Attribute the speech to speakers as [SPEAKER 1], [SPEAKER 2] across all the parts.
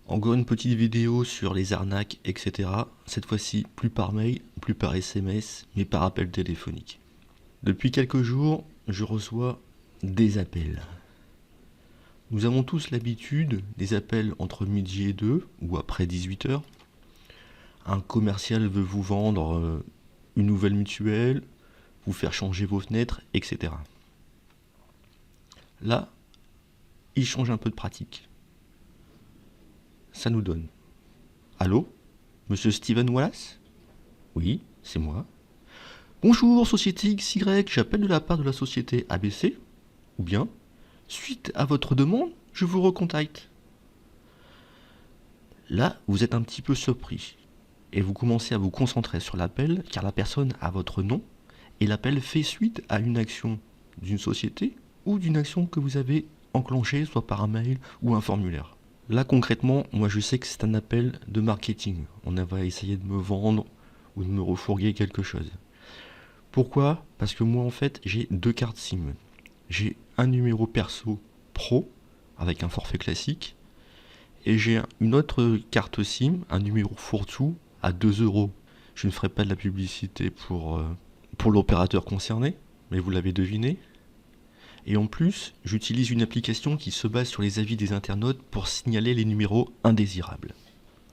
[SPEAKER 1] Encore une petite vidéo sur les arnaques, etc. Cette fois-ci, plus par mail, plus par SMS, mais par appel téléphonique. Depuis quelques jours, je reçois des appels. Nous avons tous l'habitude des appels entre midi et 2 ou après 18h. Un commercial veut vous vendre une nouvelle mutuelle, vous faire changer vos fenêtres, etc. Là, il change un peu de pratique. Ça nous donne: allô, monsieur Steven Wallace? Oui, c'est moi. Bonjour, société XY, j'appelle de la part de la société ABC. Ou bien, suite à votre demande, je vous recontacte. Là, vous êtes un petit peu surpris. Et vous commencez à vous concentrer sur l'appel, car la personne a votre nom, et l'appel fait suite à une action d'une société ou d'une action que vous avez enclenchée, soit par un mail ou un formulaire. Là, concrètement, moi je sais que c'est un appel de marketing. On va essayer de me vendre ou de me refourguer quelque chose. Pourquoi? Parce que moi, en fait, j'ai deux cartes SIM. J'ai un numéro perso pro, avec un forfait classique, et j'ai une autre carte SIM, un numéro fourre-tout, à 2 euros. Je ne ferai pas de la publicité pour l'opérateur concerné, mais vous l'avez deviné. Et en plus, j'utilise une application qui se base sur les avis des internautes pour signaler les numéros indésirables.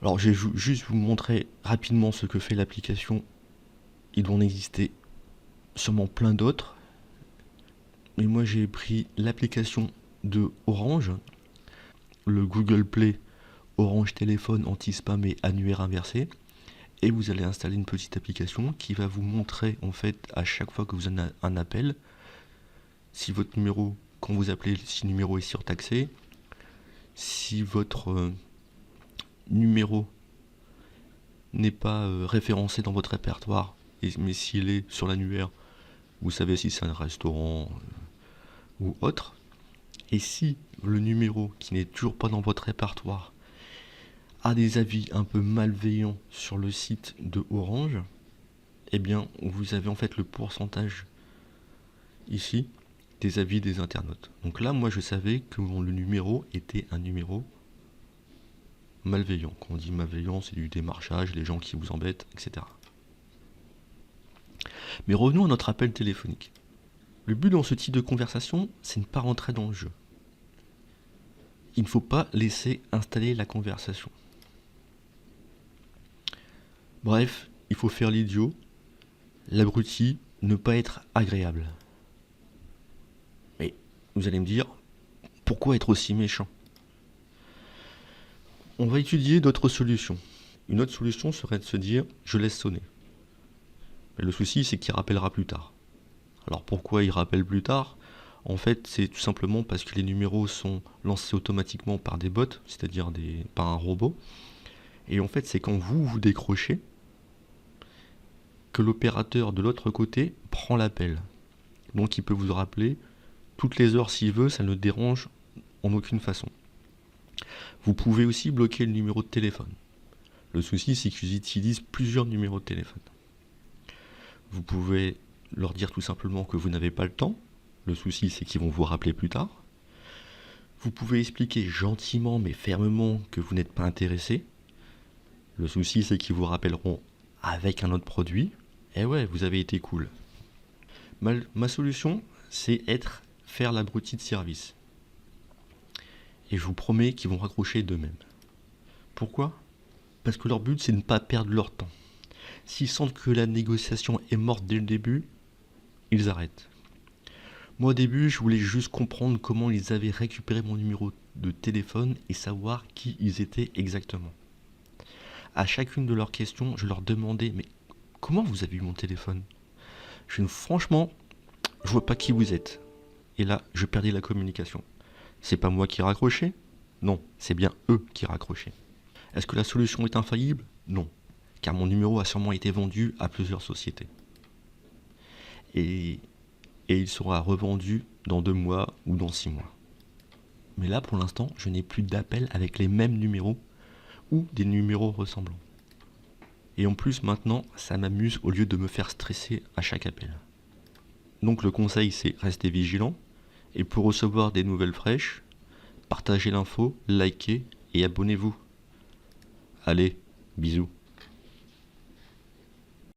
[SPEAKER 1] Alors je vais juste vous montrer rapidement ce que fait l'application. Il doit en exister sûrement plein d'autres. Mais moi j'ai pris l'application de Orange, le Google Play Orange Téléphone anti-spam et annuaire inversé. Et vous allez installer une petite application qui va vous montrer en fait à chaque fois que vous avez un appel, si votre numéro, quand vous appelez, si le numéro est surtaxé, si votre numéro n'est pas référencé dans votre répertoire, mais s'il est sur l'annuaire, vous savez si c'est un restaurant ou autre. Et si le numéro qui n'est toujours pas dans votre répertoire a des avis un peu malveillants sur le site de Orange, eh bien vous avez en fait le pourcentage ici des avis des internautes. Donc là, moi je savais que le numéro était un numéro malveillant. Quand on dit malveillant, c'est du démarchage, les gens qui vous embêtent, etc. Mais revenons à notre appel téléphonique. Le but dans ce type de conversation, c'est ne pas rentrer dans le jeu. Il ne faut pas laisser installer la conversation. Bref, il faut faire l'idiot, l'abruti, ne pas être agréable. Mais vous allez me dire, pourquoi être aussi méchant? On va étudier d'autres solutions. Une autre solution serait de se dire, je laisse sonner. Mais le souci, c'est qu'il rappellera plus tard. Alors pourquoi il rappelle plus tard? En fait, c'est tout simplement parce que les numéros sont lancés automatiquement par des bots, c'est-à-dire par un robot. Et en fait, c'est quand vous décrochez que l'opérateur de l'autre côté prend l'appel. Donc il peut vous rappeler toutes les heures s'il veut, ça ne le dérange en aucune façon. Vous pouvez aussi bloquer le numéro de téléphone. Le souci, c'est qu'ils utilisent plusieurs numéros de téléphone. Vous pouvez leur dire tout simplement que vous n'avez pas le temps. Le souci, c'est qu'ils vont vous rappeler plus tard. Vous pouvez expliquer gentiment mais fermement que vous n'êtes pas intéressé. Le souci, c'est qu'ils vous rappelleront avec un autre produit. Eh ouais, vous avez été cool. Ma solution, c'est faire l'abruti de service. Et je vous promets qu'ils vont raccrocher d'eux-mêmes. Pourquoi? Parce que leur but, c'est de ne pas perdre leur temps. S'ils sentent que la négociation est morte dès le début, ils arrêtent. Moi au début, je voulais juste comprendre comment ils avaient récupéré mon numéro de téléphone et savoir qui ils étaient exactement. À chacune de leurs questions, je leur demandais, mais comment vous avez eu mon téléphone? Franchement, je vois pas qui vous êtes. Et là, je perdais la communication. C'est pas moi qui raccrochais? Non, c'est bien eux qui raccrochaient. Est-ce que la solution est infaillible? Non, car mon numéro a sûrement été vendu à plusieurs sociétés. Et il sera revendu dans 2 mois ou dans 6 mois. Mais là, pour l'instant, je n'ai plus d'appel avec les mêmes numéros ou des numéros ressemblants. Et en plus, maintenant, ça m'amuse au lieu de me faire stresser à chaque appel. Donc le conseil, c'est rester vigilant. Et pour recevoir des nouvelles fraîches, partagez l'info, likez et abonnez-vous. Allez, bisous.